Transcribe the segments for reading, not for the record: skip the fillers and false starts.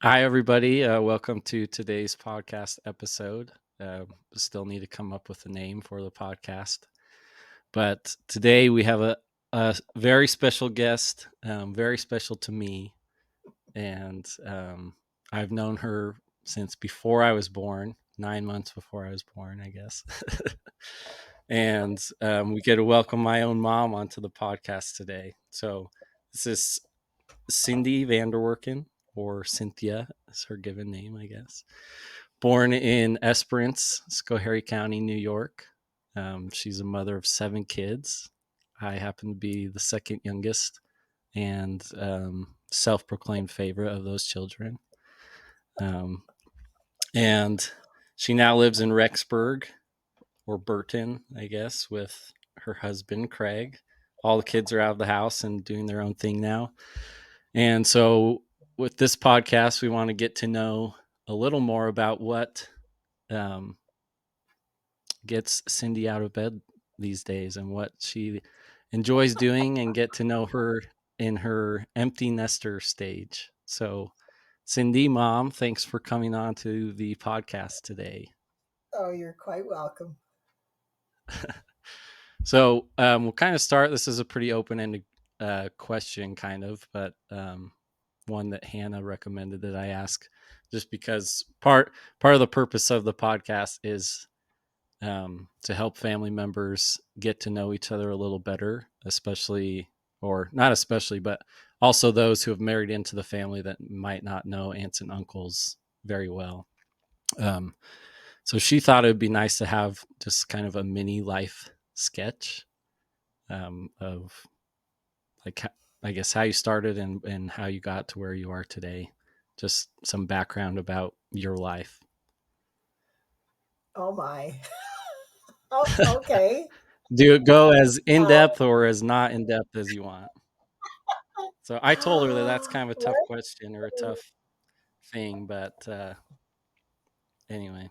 Hi, everybody. Welcome to today's podcast episode. Still need to come up with a name for the podcast. But today we have a very special guest, very special to me. And I've known her since before I was born, 9 months before I was born, I guess. And we get to welcome my own mom onto the podcast today. So this is Cindy Vanderwerken, or Cynthia is her given name, I guess. Born in Esperance, Schoharie County, New York. She's a mother of 7 kids. I happen to be the second youngest and self-proclaimed favorite of those children. Um, and she now lives in Rexburg, or Burton, I guess, with her husband, Craig. All the kids are out of the house and doing their own thing now. And so, with this podcast, we want to get to know a little more about what um, gets Cindy out of bed these days and what she enjoys doing, and get to know her in her empty nester stage. So, Cindy, Mom, thanks for coming on to the podcast today. Oh, you're quite welcome. So, we'll kind of start. This is a pretty open ended question, kind of, but one that Hannah recommended that I ask, just because part of the purpose of the podcast is to help family members get to know each other a little better, especially, or not especially, but also those who have married into the family that might not know aunts and uncles very well. Um, so she thought it would be nice to have just kind of a mini life sketch of, like, I guess, how you started and how you got to where you are today. Just some background about your life. Oh my. Oh, okay. Do it go as in Uh, depth or as not in depth as you want. So I told her that that's kind of a tough well, question or a tough thing, but anyway.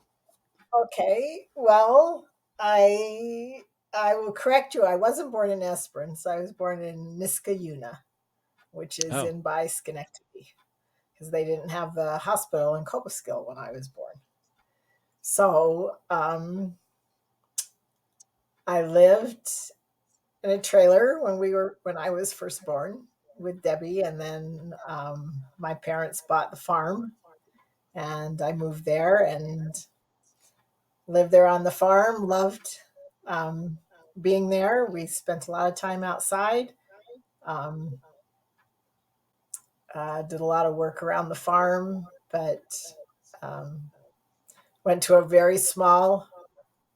okay. Well, I I will correct you. I wasn't born in Esperance. I was born in Niskayuna, which is Oh, in by Schenectady, because they didn't have the hospital in Copaskill when I was born. So I lived in a trailer when I was first born with Debbie, and then my parents bought the farm, and I moved there and lived there on the farm. Loved um, being there. We spent a lot of time outside. Um, did a lot of work around the farm, but um, went to a very small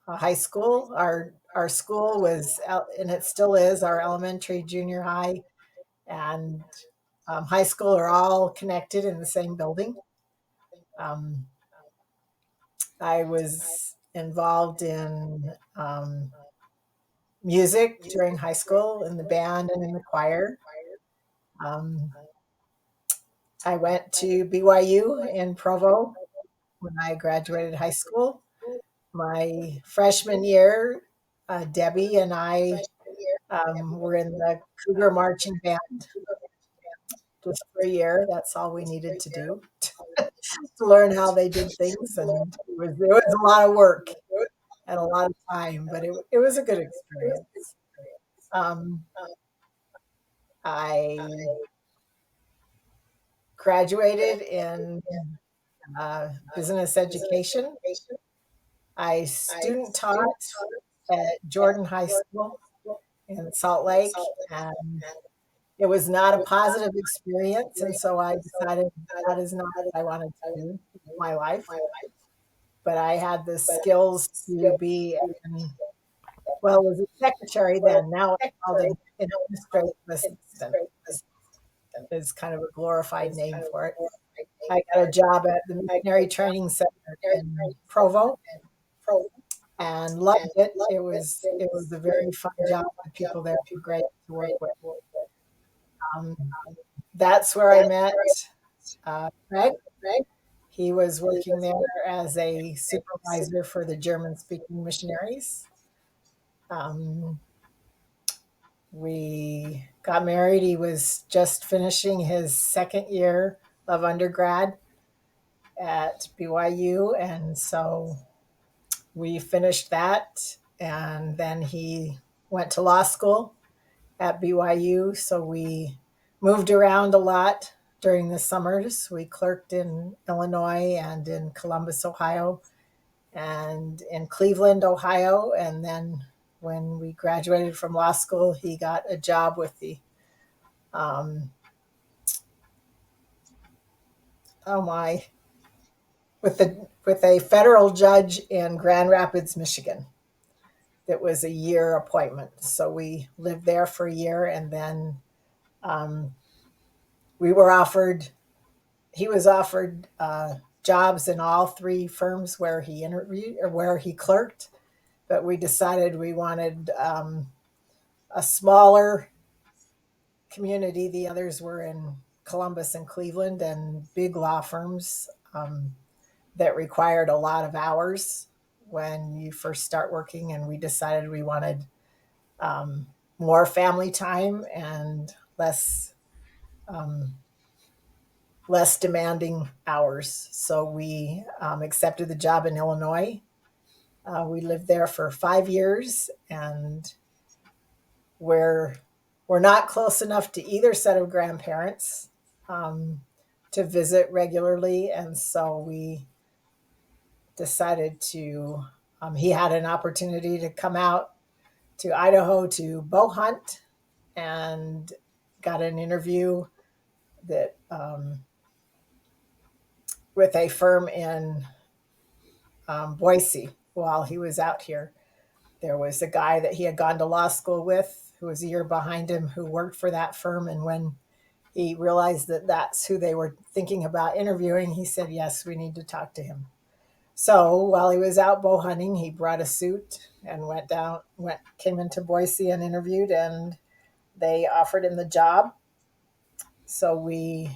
high school. Our school was, and it still is, our elementary, junior high, and high school are all connected in the same building. Um, I was involved in music during high school in the band and in the choir. Um, I went to BYU in Provo when I graduated high school. My freshman year, Debbie and I were in the Cougar Marching Band just for a year. That's all we needed to do to learn how they did things, and it was a lot of work and a lot of time, but it was a good experience. Um, I graduated in business education. I student taught at Jordan High School in Salt Lake, and it was not a positive experience. And so I decided that is not what I wanted to do with my life. But I had the skills to be, well, it was a secretary then. Now it's called an administrative assistant, is kind of a glorified name for it. I got a job at the Missionary Training Center in Provo and loved it. It was a very fun job. The people there were great to work with. Um, that's where I met Craig. He was working there as a supervisor for the German-speaking missionaries. Um, we got married. He was just finishing his second year of undergrad, at BYU. And so we finished that. And then he went to law school at BYU. So we moved around a lot during the summers. We clerked in Illinois and in Columbus, Ohio, and in Cleveland, Ohio. And then when we graduated from law school, he got a job with the um, oh my, with a federal judge in Grand Rapids, Michigan. That was a year appointment. So we lived there for a year, and then um, we were offered. He was offered jobs in all three firms where he interviewed or where he clerked, but we decided we wanted a smaller community. The others were in Columbus and Cleveland, and big law firms that required a lot of hours when you first start working. And we decided we wanted um, more family time and um, less demanding hours. So we accepted the job in Illinois. We lived there for 5 years, and we're we're not close enough to either set of grandparents um, to visit regularly, and so we decided to. He had an opportunity to come out to Idaho to bow hunt, and got an interview that with a firm in Boise while he was out here. There was a guy that he had gone to law school with who was a year behind him who worked for that firm. And when he realized that that's who they were thinking about interviewing, he said, yes, we need to talk to him. So while he was out bow hunting, he brought a suit and came into Boise and interviewed, and they offered him the job. So he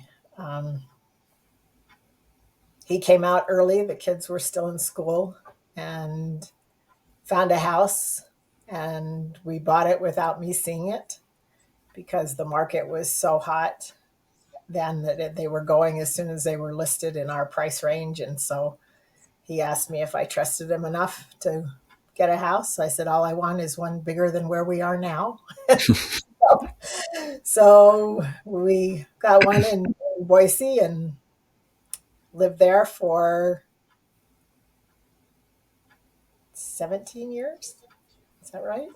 came out early. The kids were still in school, and found a house, and we bought it without me seeing it because the market was so hot then that they were going as soon as they were listed in our price range. And so he asked me if I trusted him enough to get a house. I said, all I want is one bigger than where we are now. So we got one in Boise and lived there for 17 years. Is that right?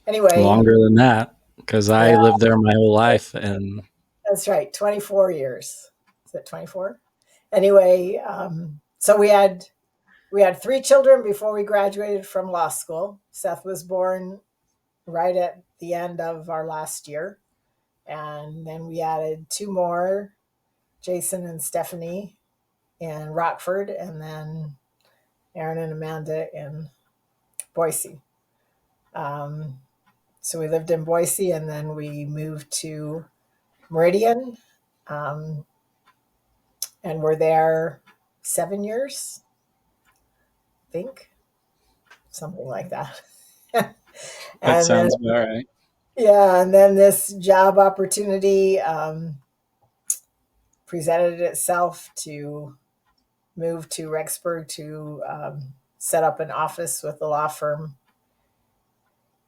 Anyway, Longer than that, because I yeah, lived there my whole life. And that's right. 24 years. Is it 24? Anyway, so we had three children before we graduated from law school. Seth was born right at the end of our last year. And then we added two more, Jason and Stephanie in Rockford, and then Aaron and Amanda in Boise. Um, so we lived in Boise, and then we moved to Meridian, um, and we're there 7 years, I think, something like that. that And then, sounds about right. yeah, and then this job opportunity presented itself to move to Rexburg to set up an office with the law firm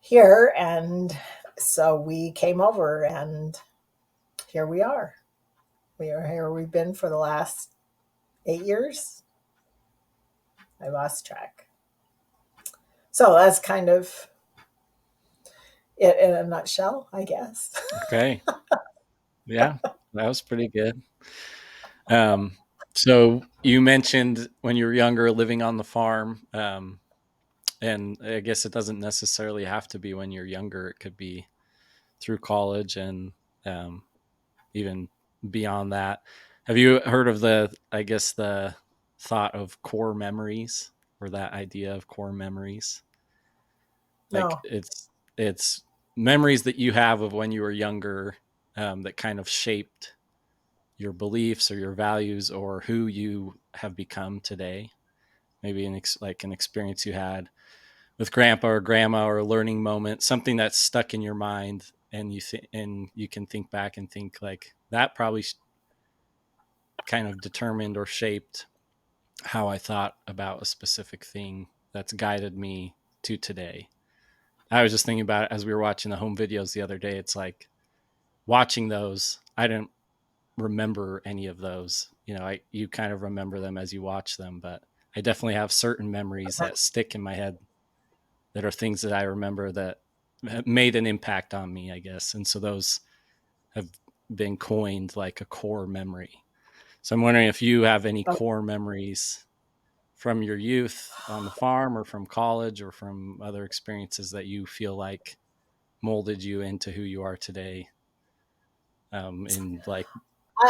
here. And so we came over, and here we are. We are here. We've been for the last 8 years. I lost track. So that's kind of it in a nutshell, I guess. Okay. Yeah, that was pretty good. Um, so you mentioned when you were younger living on the farm, and I guess it doesn't necessarily have to be when you're younger. It could be through college and um, even beyond that. Have you heard of I guess, the thought of core memories, or that idea of core memories? Like No, it's memories that you have of when you were younger, that kind of shaped your beliefs or your values or who you have become today. Maybe like an experience you had with grandpa or grandma, or a learning moment, something that's stuck in your mind, and you can think back and think like that probably kind of determined or shaped how I thought about a specific thing that's guided me to today. I was just thinking about it as we were watching the home videos the other day. It's like watching those, I didn't remember any of those. You kind of remember them as you watch them, but I definitely have certain memories that stick in my head that are things that I remember that made an impact on me, I guess. And so those have been coined like a core memory. So I'm wondering if you have any Oh, core memories from your youth on the farm or from college or from other experiences that you feel like molded you into who you are today, in like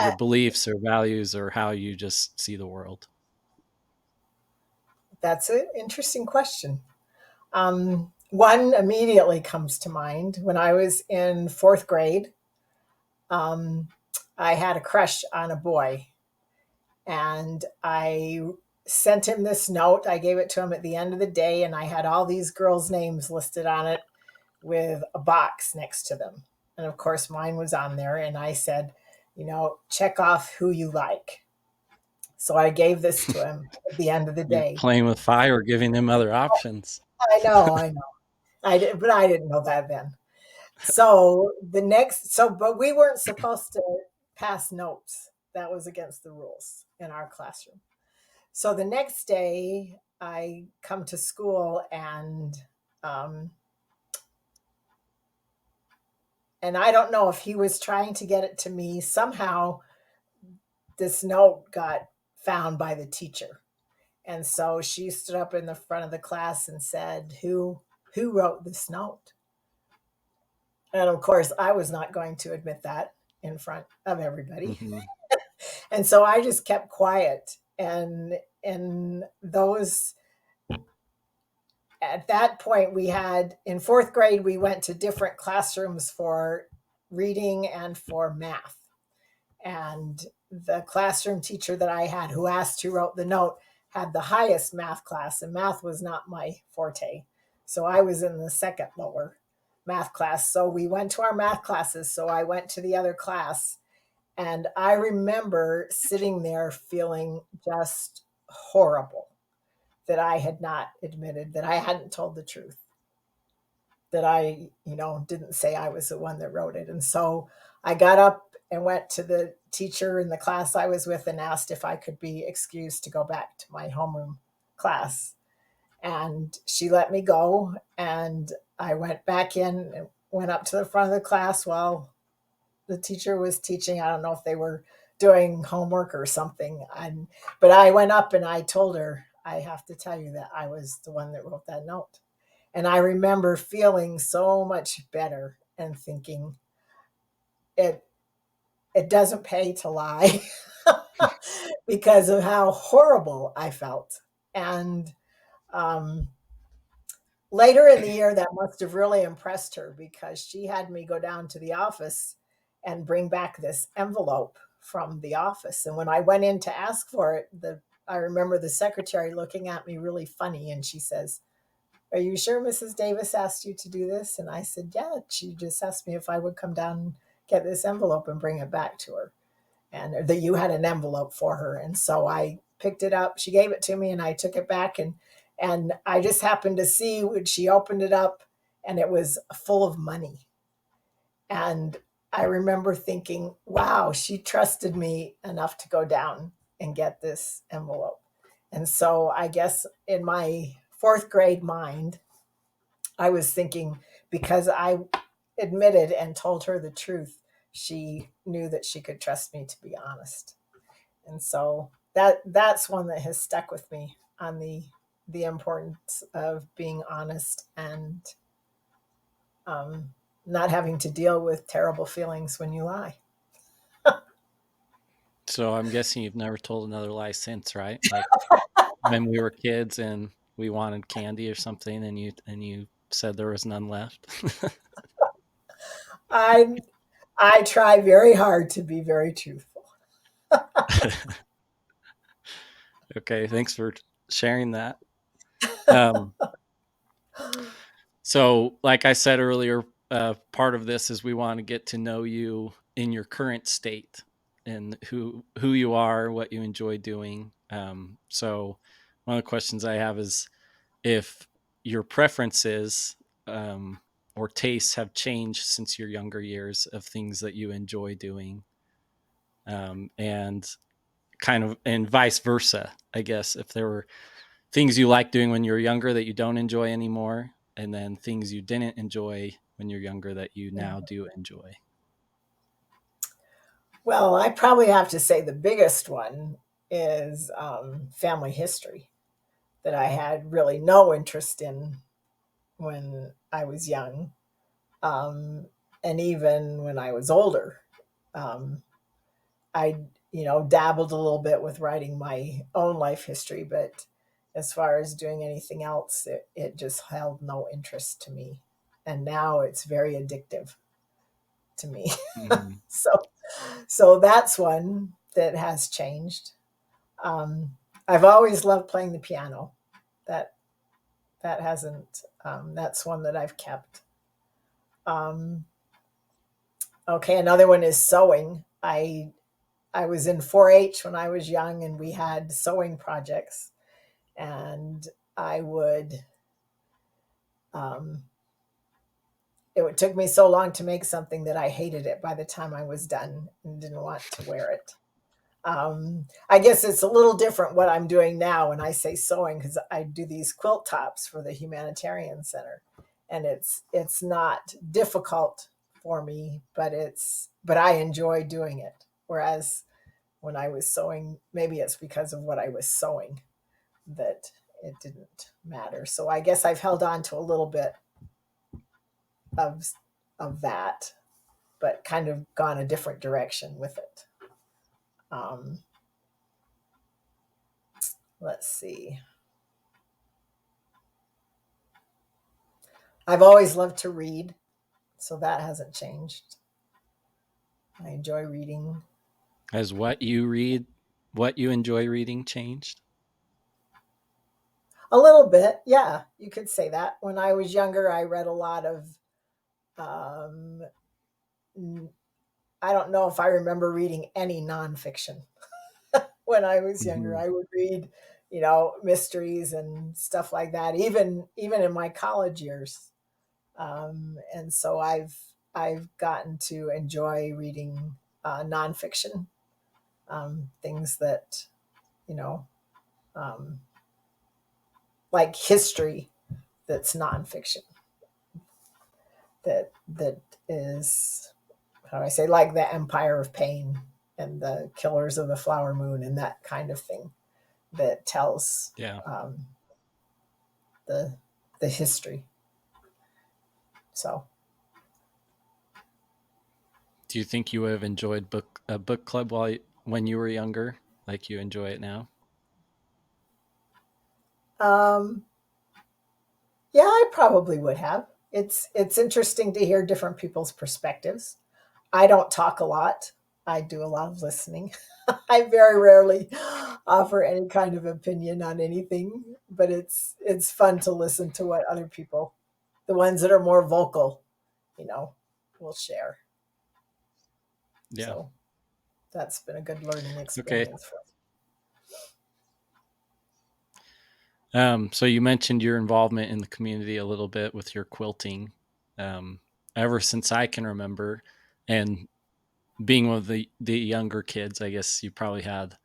your I, beliefs or values or how you just see the world. that's an interesting question. One immediately comes to mind. When I was in fourth grade, um, I had a crush on a boy, and I sent him this note. I gave it to him at the end of the day, and I had all these girls' names listed on it with a box next to them. And of course, mine was on there, and I said, check off who you like. So I gave this to him at the end of the You're day. playing with fire, giving them other options. I know. But I didn't know that then. But we weren't supposed to pass notes. That was against the rules in our classroom. So the next day, I come to school, um, and I don't know if he was trying to get it to me. Somehow, this note got found by the teacher, and so she stood up in the front of the class and said, "Who wrote this note?" And of course, I was not going to admit that in front of everybody. Mm-hmm. And so I just kept quiet. And in those, at that point, we had in fourth grade, we went to different classrooms for reading and for math. And the classroom teacher that I had, who asked who wrote the note, had the highest math class, and math was not my forte. So I was in the second lower math class. So we went to our math classes. So I went to the other class, and I remember sitting there feeling just horrible that I had not admitted that I hadn't told the truth, that I, didn't say I was the one that wrote it. And so I got up and went to the teacher in the class I was with and asked if I could be excused to go back to my homeroom class. And she let me go. And I went back in and went up to the front of the class while the teacher was teaching. I don't know if they were doing homework or something. But I went up and I told her, I have to tell you that I was the one that wrote that note. And I remember feeling so much better and thinking, it it doesn't pay to lie because of how horrible I felt. And um, later in the year, that must have really impressed her because she had me go down to the office and bring back this envelope from the office. And when I went in to ask for it, I remember the secretary looking at me really funny, and she says, "Are you sure Mrs. Davis asked you to do this?" And I said, "Yeah, she just asked me if I would come down and get this envelope and bring it back to her." And that you had an envelope for her. And so I picked it up. She gave it to me and I took it back, and I just happened to see when she opened it up, and it was full of money. And I remember thinking, wow, she trusted me enough to go down and get this envelope. And so I guess in my fourth grade mind, I was thinking, because I admitted and told her the truth, she knew that she could trust me to be honest. And so that's one that has stuck with me on the importance of being honest, and um, not having to deal with terrible feelings when you lie. So I'm guessing you've never told another lie since, right? Like when we were kids and we wanted candy or something, and you said there was none left. I I try very hard to be very truthful. Okay, thanks for sharing that. Um, so, like I said earlier, part of this is we want to get to know you in your current state, and who you are, what you enjoy doing. So one of the questions I have is if your preferences or tastes have changed since your younger years of things that you enjoy doing, and kind of and vice versa. I guess if there were things you liked doing when you were younger that you don't enjoy anymore, and then things you didn't enjoy when you're younger that you now do enjoy. Well, I probably have to say the biggest one is family history that I had really no interest in when I was young, um, and even when I was older. Um, I, dabbled a little bit with writing my own life history, but as far as doing anything else, it just held no interest to me. And now it's very addictive to me. Mm-hmm. so, so that's one that has changed. Um, I've always loved playing the piano. That that hasn't. That's one that I've kept. Um, okay, another one is sewing. I was in 4-H when I was young, and we had sewing projects, and I would. Um, it took me so long to make something that I hated it by the time I was done and didn't want to wear it. I guess it's a little different what I'm doing now when I say sewing, because I do these quilt tops for the Humanitarian Center, and it's not difficult for me, but I enjoy doing it. Whereas when I was sewing, maybe it's because of what I was sewing that it didn't matter. So I guess I've held on to a little bit of of that, but kind of gone a different direction with it. Um, let's see. I've always loved to read, so that hasn't changed. I enjoy reading. Has what you read, what you enjoy reading, changed? A little bit, yeah, you could say that. When I was younger, I read a lot of, um, I don't know if I remember reading any nonfiction. When I was younger, Mm-hmm. I would read, mysteries and stuff like that, even in my college years. And so I've gotten to enjoy reading nonfiction, things that you know, um, like history that's nonfiction, that is, how do I say, like the Empire of Pain and the Killers of the Flower Moon and that kind of thing that tells Yeah. the the history. So Do you think you would have enjoyed a book club when you were younger, like you enjoy it now? um, yeah, I probably would have. It's interesting to hear different people's perspectives. I don't talk a lot. I do a lot of listening. I very rarely offer any kind of opinion on anything, but it's fun to listen to what other people, the ones that are more vocal, you know, will share. Yeah. So that's been a good learning Okay. experience for So you mentioned your involvement in the community a little bit with your quilting. Um, ever since I can remember, and being one of the younger kids, I guess you probably had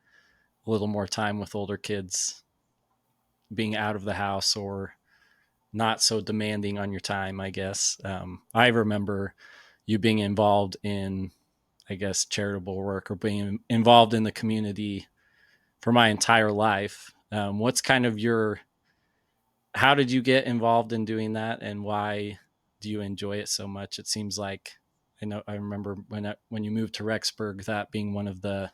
a little more time with older kids being out of the house or not so demanding on your time, I guess. I remember you being involved in, I guess, charitable work or being involved in the community for my entire life. What's kind of how did you get involved in doing that, and why do you enjoy it so much? It seems like I remember when you moved to Rexburg, that being one of the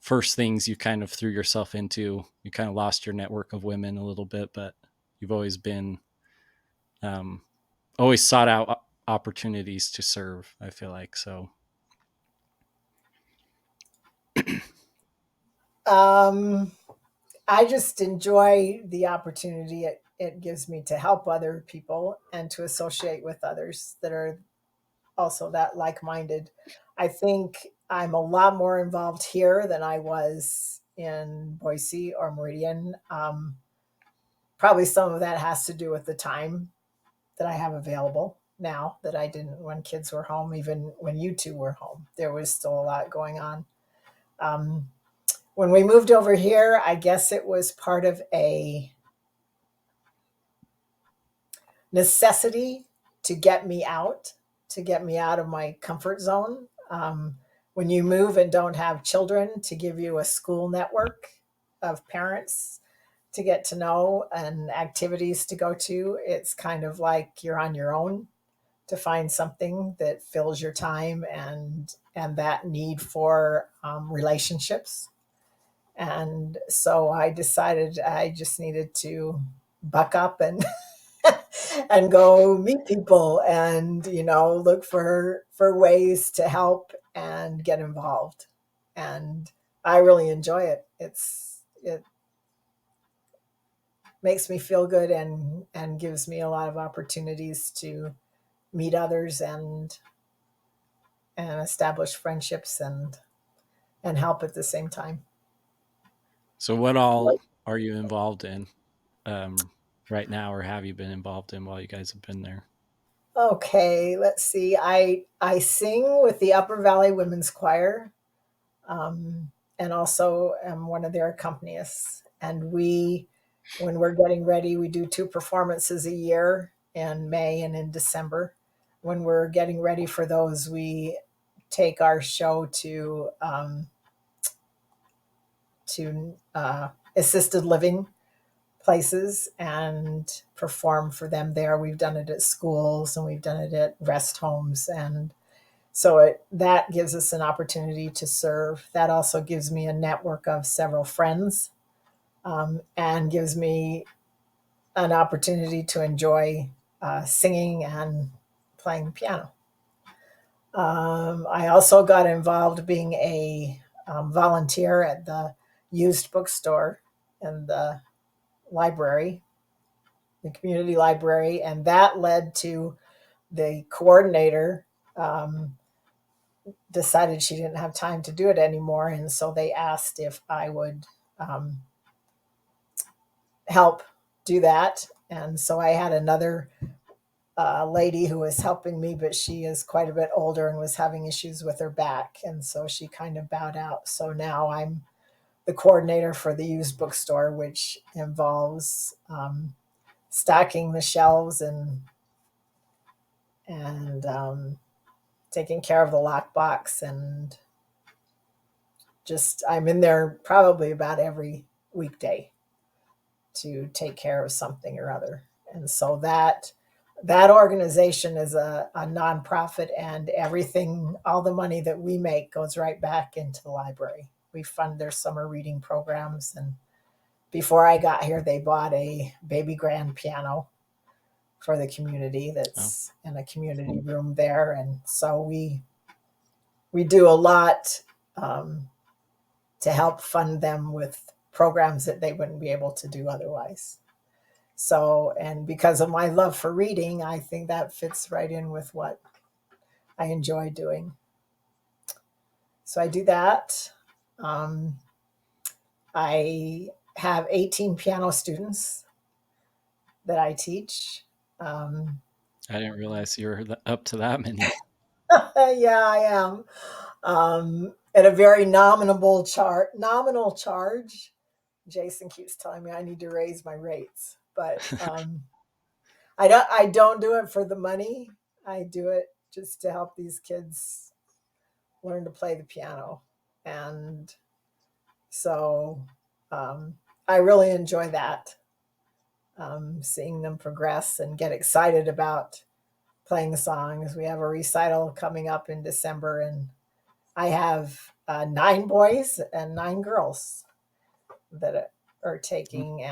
first things you kind of threw yourself into. You kind of lost your network of women a little bit, but you've always been um, always sought out opportunities to serve. I feel like so. it. I just enjoy the opportunity it gives me to help other people and to associate with others that are also that like minded. I think I'm a lot more involved here than I was in Boise or Meridian. Probably some of that has to do with the time that I have available now that I didn't when kids were home, even when you two were home. There was still a lot going on. Um, when we moved over here, I guess it was part of a necessity to get me out, to get me out of my comfort zone. When you move and don't have children, to give you a school network of parents to get to know and activities to go to, it's kind of like you're on your own to find something that fills your time and that need for relationships. And so I decided I just needed to buck up and and go meet people and look for ways to help and get involved. And I really enjoy it. It makes me feel good and gives me a lot of opportunities to meet others and establish friendships and help at the same time. So, what all are you involved in um, right now, or have you been involved in while you guys have been there? Okay, let's see. I sing with the Upper Valley Women's Choir, and also am one of their accompanists. And when we're getting ready, we do two performances a year in May and in December. When we're getting ready for those, we take our show to assisted living places and perform for them there. We've done it at schools and we've done it at rest homes, and so that gives us an opportunity to serve. That also gives me a network of several friends, and gives me an opportunity to enjoy singing and playing the piano. I also got involved being a volunteer at the used bookstore in library, the community library, and that led to the coordinator decided she didn't have time to do it anymore, and so they asked if I would um, help do that. And so I had another lady who was helping me, but she is quite a bit older and was having issues with her back, and so she kind of bowed out. So now I'm the coordinator for the used bookstore, which involves stocking the shelves and taking care of the lockbox, and just I'm in there probably about every weekday to take care of something or other. And so that organization is a nonprofit, and everything, all the money that we make goes right back into the library. We fund their summer reading programs, and before I got here, they bought a baby grand piano for the community Oh, that's in a community room there. And so we do a lot um, to help fund them with programs that they wouldn't be able to do otherwise. So, and because of my love for reading, I think that fits right in with what I enjoy doing. So I do that. Um, I have 18 piano students that I teach. Um, I didn't realize you were up to that many. yeah, I am. At a very nominal charge. Jason keeps telling me I need to raise my rates, but I don't do it for the money. I do it just to help these kids learn to play the piano. And so um, I really enjoy that, seeing them progress and get excited about playing songs. We have a recital coming up in December, and I have 9 boys and 9 girls that are Mm. taking,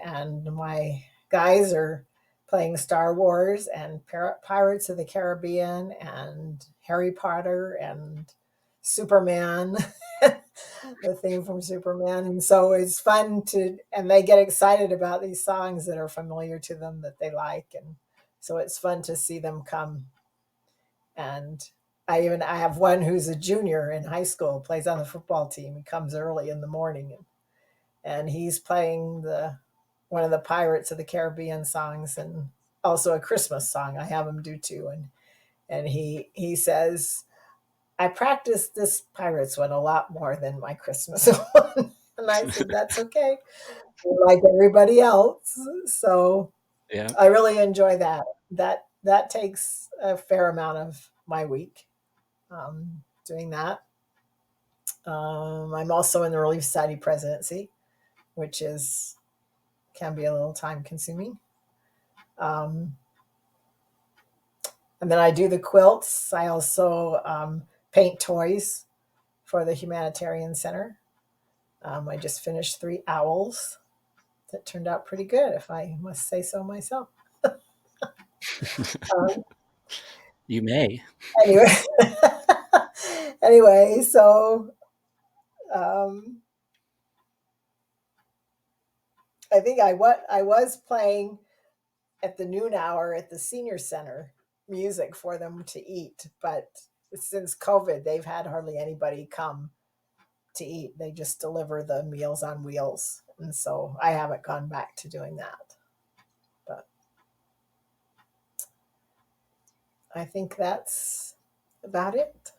and my guys are playing Star Wars and Pirates of the Caribbean and Harry Potter and Superman, the theme from Superman. And so it's fun and they get excited about these songs that are familiar to them that they like. And so it's fun to see them come and I have one who's a junior in high school, plays on the football team. He comes early in the morning, and he's playing the one of the Pirates of the Caribbean songs, and also a Christmas song. I have him do too, and he says, I practiced this Pirates one a lot more than my Christmas one. And I said, that's okay. Like everybody else. So Yeah. I really enjoy that. That takes a fair amount of my week, doing that. I'm also in the Relief Society presidency, which is can be a little time consuming. Um, and then I do the quilts. I also paint toys for the Humanitarian Center. I just finished 3 owls that turned out pretty good, if I must say so myself. Um, You may. anyway, anyway, so um, I think I was playing at the noon hour at the senior center music for them to eat, but since COVID, they've had hardly anybody come to eat. They just deliver the meals on wheels, and so I haven't gone back to doing that. But I think that's about it.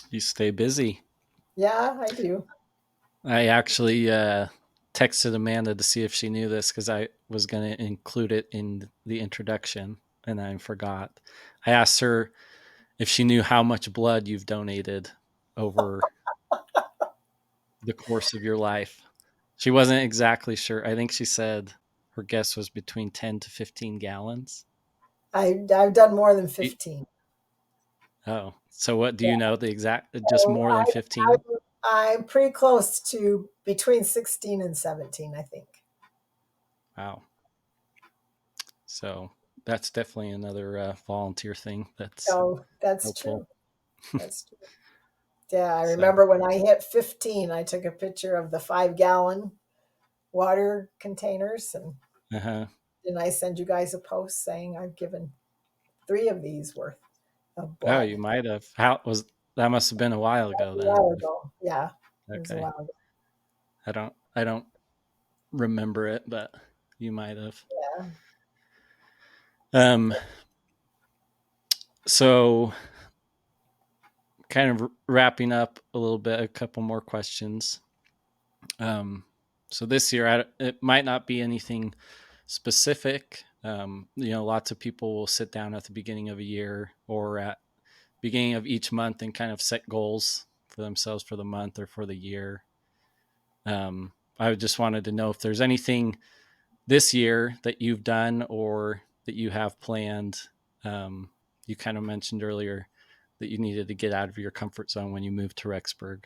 You stay busy. Yeah, I do. I actually texted Amanda to see if she knew this because I was going to include it in the introduction and I forgot. I asked her if she knew how much blood you've donated over the course of your life. She wasn't exactly sure. I think she said her guess was between 10 to 15 gallons. I've done more than Y- 15. Oh, so what do Yeah. you know the exact, just So more than 15? I'm pretty close to between 16 and 17, I think. Wow. So that's definitely another volunteer thing that's So that's helpful. true. That's true. Yeah, I So, remember when I hit 15, I took a picture of the 5 gallon water containers, uh-huh. and I send you guys a post saying I've given 3 of these worth of Oh, blood. you might have. How was that? Must have been a while That ago was a then. while ago. Yeah, it was a Okay. while ago. I don't remember it, but you might have. Yeah. Um so kind of wrapping up a little bit, a couple more questions. Um so this year it might not be anything specific. Lots of people will sit down at the beginning of a year or at beginning of each month and kind of set goals for themselves for the month or for the year. I just wanted to know if there's anything this year that you've done or that you have planned. Um, you kind of mentioned earlier that you needed to get out of your comfort zone when you moved to Rexburg.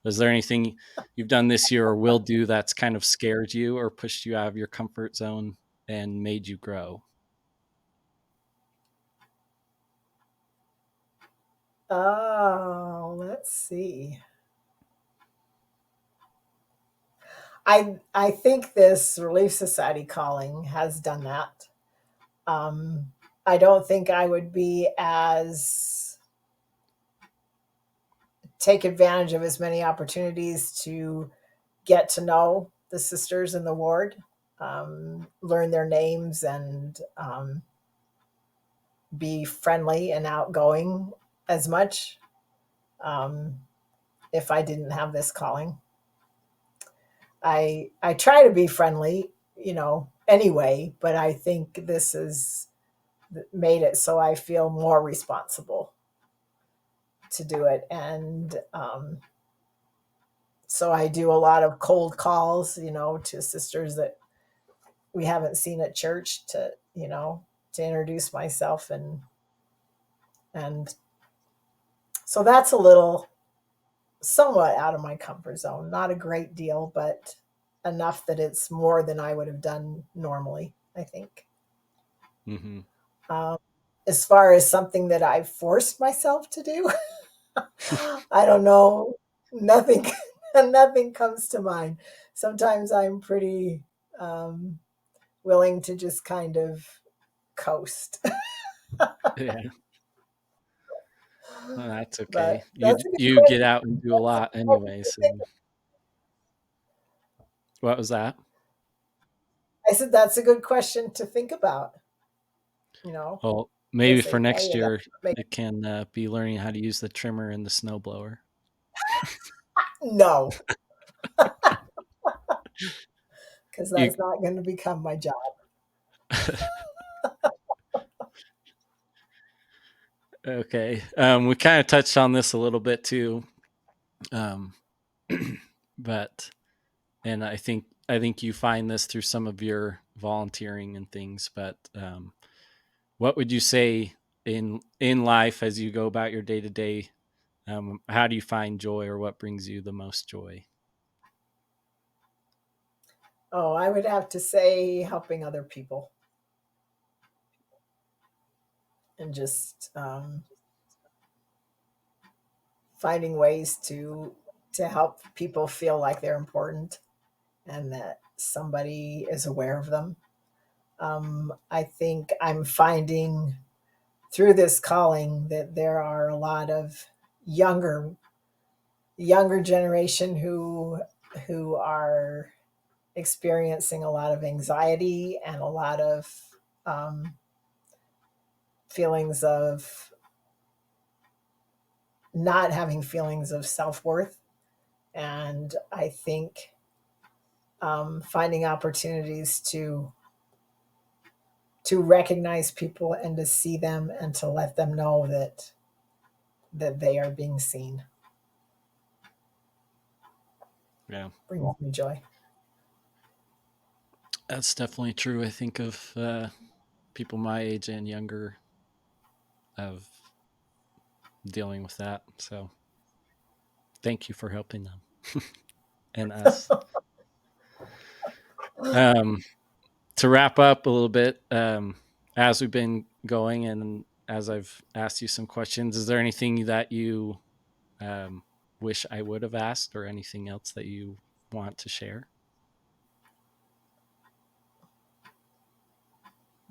Is there anything you've done this year or will do that's kind of scared you or pushed you out of your comfort zone and made you grow? Oh, let's see. I think this Relief Society calling has done that. Um, I don't think I would be as take advantage of as many opportunities to get to know the sisters in the ward, learn their names, and be friendly and outgoing as much, um, if I didn't have this calling. I try to be friendly, anyway, but I think this has made it so I feel more responsible to do it. And so I do a lot of cold calls, to sisters that we haven't seen at church to introduce myself, and so that's a little somewhat out of my comfort zone. Not a great deal, but enough that it's more than I would have done normally, I think. Mm-hmm. Um, as far as something that I've forced myself to do, I don't know. Nothing, nothing comes to mind. Sometimes I'm pretty um, willing to just kind of coast. Yeah. Well, that's But okay. You that's a good you get question. out and do a That's lot something I need anyway. to So think what was that? I said that's a good question to think about. You know, Well, maybe just for say, next hey, that's year, make it can be learning how to use the trimmer and the snowblower. no, because You that's not going to become my job. okay? We kind of touched on this a little bit too, um, but and I think you find this through some of your volunteering and things. But what would you say in life as you go about your day to day? How do you find joy, or what brings you the most joy? Oh, I would have to say helping other people and just finding ways to help people feel like they're important and that somebody is aware of them. I think I'm finding through this calling that there are a lot of younger younger generation who are experiencing a lot of anxiety and a lot of um, feelings of not having feelings of self-worth. And I think finding opportunities to recognize people and to see them and to let them know that they are being seen Yeah, brings me joy. that's definitely true. I think of people my age and younger of dealing with that. So thank you for helping them and us. Um, to wrap up a little bit, as we've been going and as I've asked you some questions, is there anything that you um, wish I would have asked, or anything else that you want to share?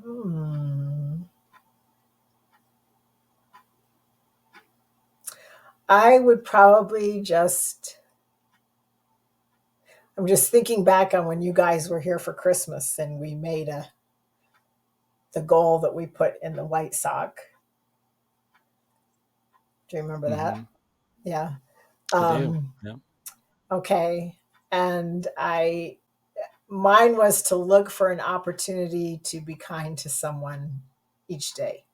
Hmm. I would probably just, I'm just thinking back on when you guys were here for Christmas and we made the goal that we put in the white sock. Do you remember that? Mm-hmm. Yeah. I do. Um, Yeah. okay. And mine was to look for an opportunity to be kind to someone each day.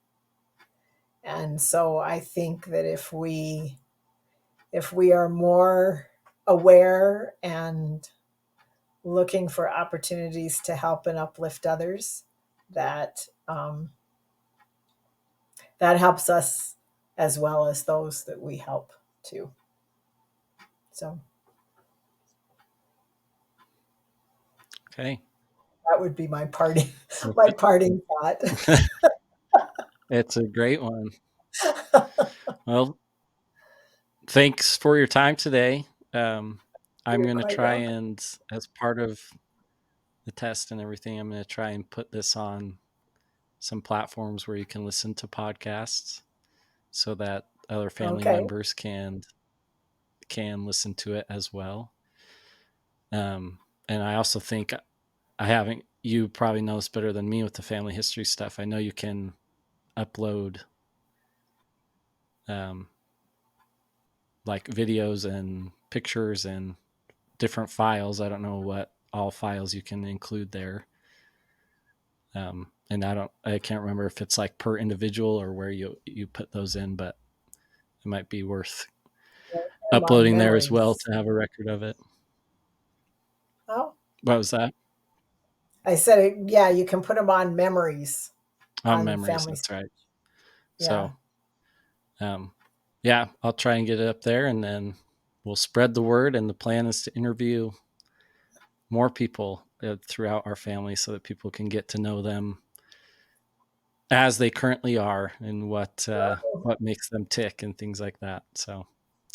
And so I think that if we are more aware and looking for opportunities to help and uplift others, that that helps us as well as those that we help too. So Okay. that would be my parting my Okay. parting thought. It's a great one. Well, thanks for your time today. Um, I'm You're going to quite try welcome. and, as part of the test and everything, I'm going to try and put this on some platforms where you can listen to podcasts so that other family Okay. members can listen to it as well. And I also think I haven't. You probably know this better than me with the family history stuff. I know you can upload um, like videos and pictures and different files. I don't know what all files you can include there. And I can't remember if it's like per individual or where you put those in, but it might be worth I'm on uploading there as well memories. to have a record of it. Oh, What was that? I said, yeah, you can put them on memories On on memories. family. That's right. Yeah. So, um, yeah, I'll try and get it up there, and then we'll spread the word. And the plan is to interview more people throughout our family so that people can get to know them as they currently are and what makes them tick and things like that. So,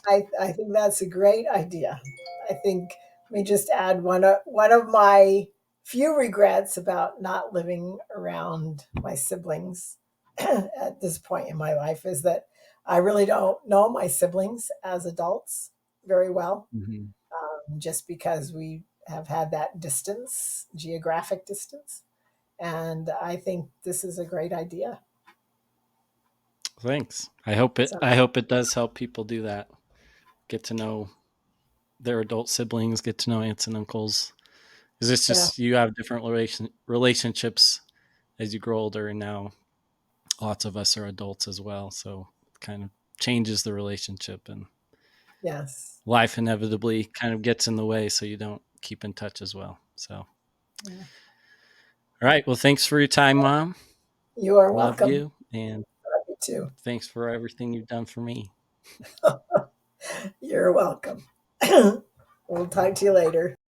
I think that's a great idea. I think let me just add one of my few regrets about not living around my siblings at this point in my life is that I really don't know my siblings as adults very well, Mhm. just because we have had that distance, geographic distance. And I think this is a great idea. Thanks. I hope it does help people do that. Get to know their adult siblings, get to know aunts and uncles. Is this Yeah, just you have different relationships as you grow older, and now lots of us are adults as well, so it kind of changes the relationship, and yes. life inevitably kind of gets in the way, so you don't keep in touch as well. So, all Yeah. right. Well, thanks for your time, Mom. You are Love welcome. you, and Love you too. thanks for everything you've done for me. You're welcome. We'll talk to you later.